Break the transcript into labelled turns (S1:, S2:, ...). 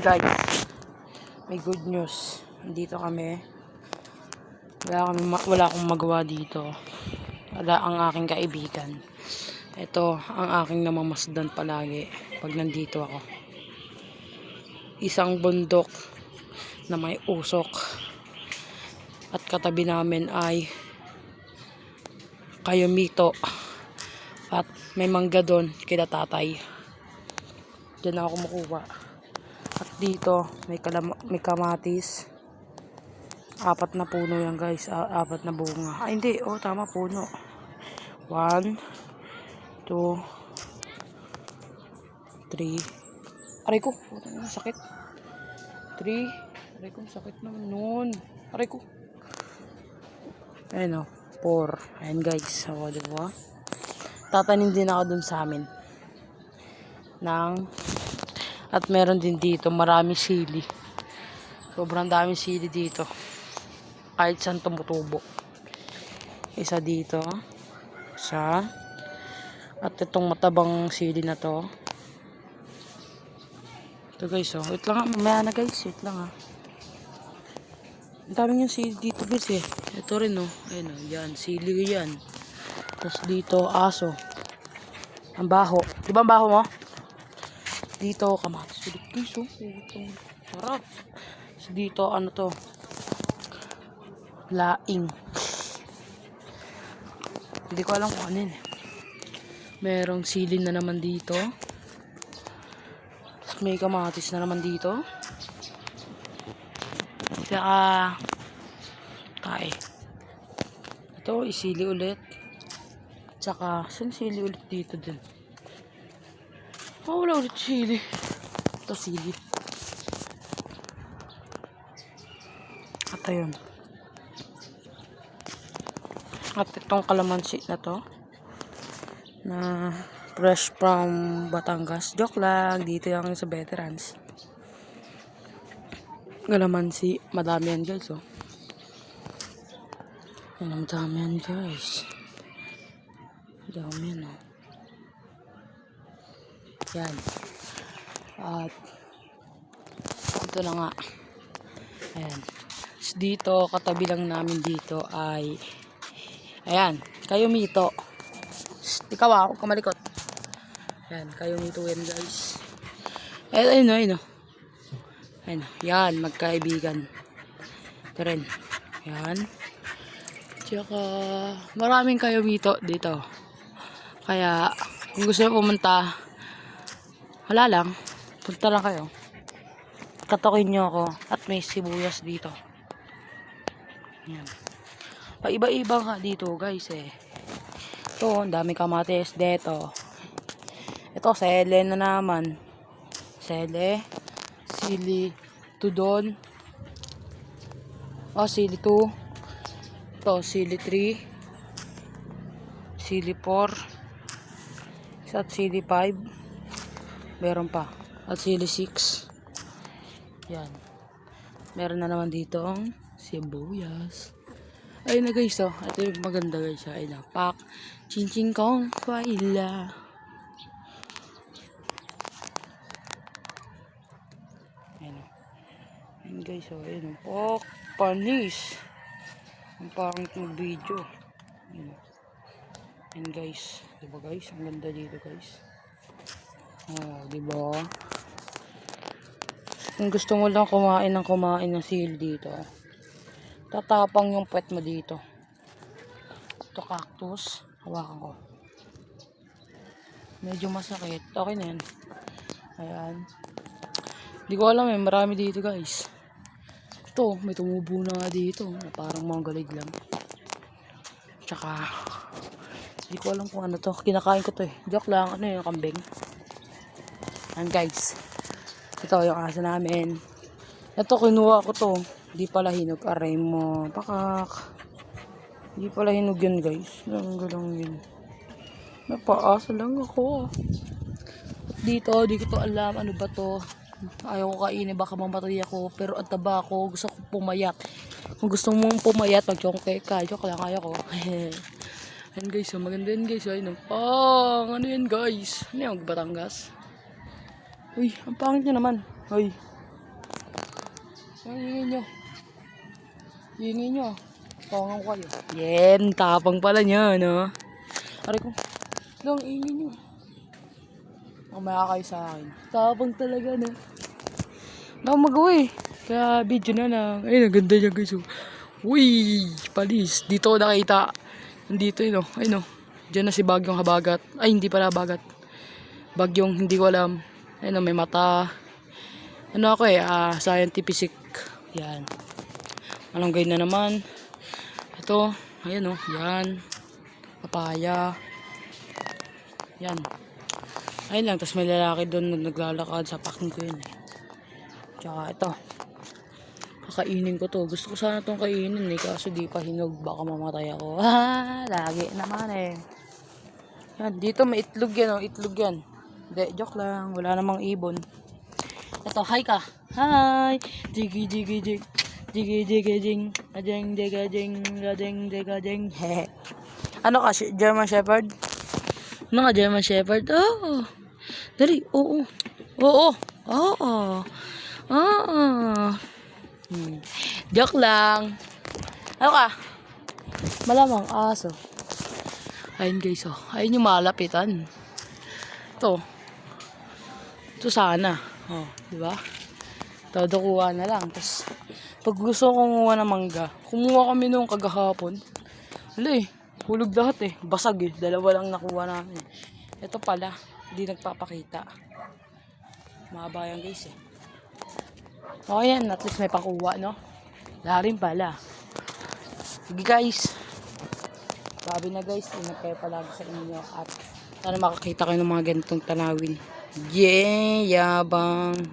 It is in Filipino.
S1: Guys, may good news. Dito kami. Wala akong magawa dito. Wala ang aking kaibigan. Ito ang aking namamasdan palagi pag nandito ako. Isang bundok na may usok. At katabi namin ay Kayumito. At may mangga doon kila tatay. Diyan ako kumukuha. At dito may kamatis. 4 na puno yan guys. 4 na bunga. Ay hindi. Oh tama, puno. 1, 2, 3. Aray ko. Sakit. 3. Aray ko. Sakit naman nun. Aray ko. Ayun o. 4. Ayan guys. O diba? Tatanim din ako dun sa amin. At meron din dito maraming sili. Sobrang daming sili dito. Kahit saan tumutubo. Isa dito. Isa. At itong matabang sili na to. Ito guys oh. Wait lang ha. Mamaya na guys. Wait lang ha. Ang daming yung sili dito guys eh. Ito rin oh. Ayun oh. Yan. Sili yan. Tapos dito aso. Ang baho. Diba ang baho mo? Dito, kamatis ulit guys, oh. Sarap. So, dito, ano to? Laing. Hindi ko alam kung ano yun. Merong sili na naman dito. Tapos may kamatis na naman dito. Saka, tae. Ito, isili ulit. Tsaka, saan sili ulit dito din? Oh, wala ulit sili. Ito sili. At ayun. At itong kalamansi na to. Na fresh from Batangas. Joke lang. Dito yung sa veterans. Kalamansi. Madami yan guys oh. Yan, madami yan guys. Madami yan oh. Yan. At ito na nga. Ayan. Dito, katabi lang namin dito ay ayan, Kayumito. Ikaw ah, huwag ka malikot. Ayan, Kayumito yan guys. Ayun o, ayun o. Ayun o, yan, magkaibigan. Ito rin. Yan. Tsaka maraming Kayumito dito. Kaya kung gusto nyo pumunta, wala lang, punta lang kayo. Katokin nyo ako at may sibuyas dito. Yan. Paiba-iba nga dito guys eh. Ito, ang daming kamatis dito. Ito, sele na naman. Sele. Sili 2 doon. Oh, sili 2. Ito, sili 3. Sili 4. At sili 5. Meron pa. At sili 6. Yan. Meron na naman dito ang sibuyas. Ayun na guys oh. Ito yung maganda guys. Ayun na. Pak. Chin-chin kong paila. Ayun na. Ayun guys oh. Ayun na. Pak. Panis. Ang parang itong video. Ayun na. Ayun guys. Diba guys? Ang ganda dito guys. Oh, diba? Kung gusto mo lang kumain ng sili dito, tatapang yung puwet mo dito. Ito cactus, hawakan ko. Medyo masakit. Okay na yan. Ayan. Hindi ko alam eh, marami dito guys. Ito, may tumubo na nga dito. Parang manggalig lang. Tsaka, hindi ko alam kung ano to. Kinakain ko to eh. Joke lang, ano yung kambing. Ayan guys. Ito yung aso namin. Ito kinuha ko to. Di pala hinog. Aray mo. Pakak. Di pala hinog yun guys. Lang yun. Napaasa lang ako. Dito. Di ko to alam. Ano ba to? Ayaw ko kainin. Baka mamatay ako. Pero ang taba ako. Gusto ko pumayat. Kung gusto mong pumayat, mag-chongke ka. Joke lang. Ayaw ko. Ayan guys. Maganda yun guys. Ayun. Ano yan guys? Ano yung Batangas? Uy, ang pangit niya naman. Uy. Ang ingay nyo. Ingay nyo. Tawangan ko kayo. Yan, tapang pala niya, no? Aray ko. Lang, ingay nyo. Mamaya kayo sa akin. Tapang talaga, no? Wala akong magawa eh. Kaya video na lang. Ayun, ang ganda niya guys. Oh. Uy, palis. Dito ko nakita. Nandito yun, oh. Ayun, oh. Diyan na si Bagyong Habagat. Ay, hindi pala Habagat. Bagyong, hindi ko alam. Ayun, oh, may mata. Ano ako eh, scientific. Yan. Malunggay na naman. Ito, ayun, oh. Yan. Papaya. Yan. Ayun lang, tapos may lalaki doon naglalakad sa packing ko yun eh. Tsaka ito. Kakainin ko to. Gusto ko sana itong kainin eh. Kaso di pa hinog. Baka mamatay ako. Lagi naman eh. Yan. Dito may itlog yan. Oh. Itlog yan. Hindi. Joke lang. Wala namang ibon. Ito. Hi ka. Hi. Jiggy jiggy jig. Jiggy jiggy jing. Ajeng jigga jing. Gajeng jigga jing. Hehe. Ano ka? German Shepherd? Ano ka? German Shepherd? Oh. Dali. Oo. Oo. Oo. Oo. Joke lang. Ano ka? Malamang aso. Ayun guys, oh. Ayun yung malapitan. Ito. Ito sana. Oh, di ba? Todo kuha na lang. Tapos, pag gusto kong kumuha ng mangga, kumuha kami nung kagahapon. Wala eh. Hulog lahat eh. Basag eh. Dalawa lang nakuha namin. Ito pala. Hindi nagpapakita. Mahaba yan guys eh. Okay yan, at least may pakuha, no? Wala rin pala. Sige guys. Sabi na guys, ingat kayo palagi sa inyo at sana makakita kayo ng mga ganitong tanawin. Yeah, yabang.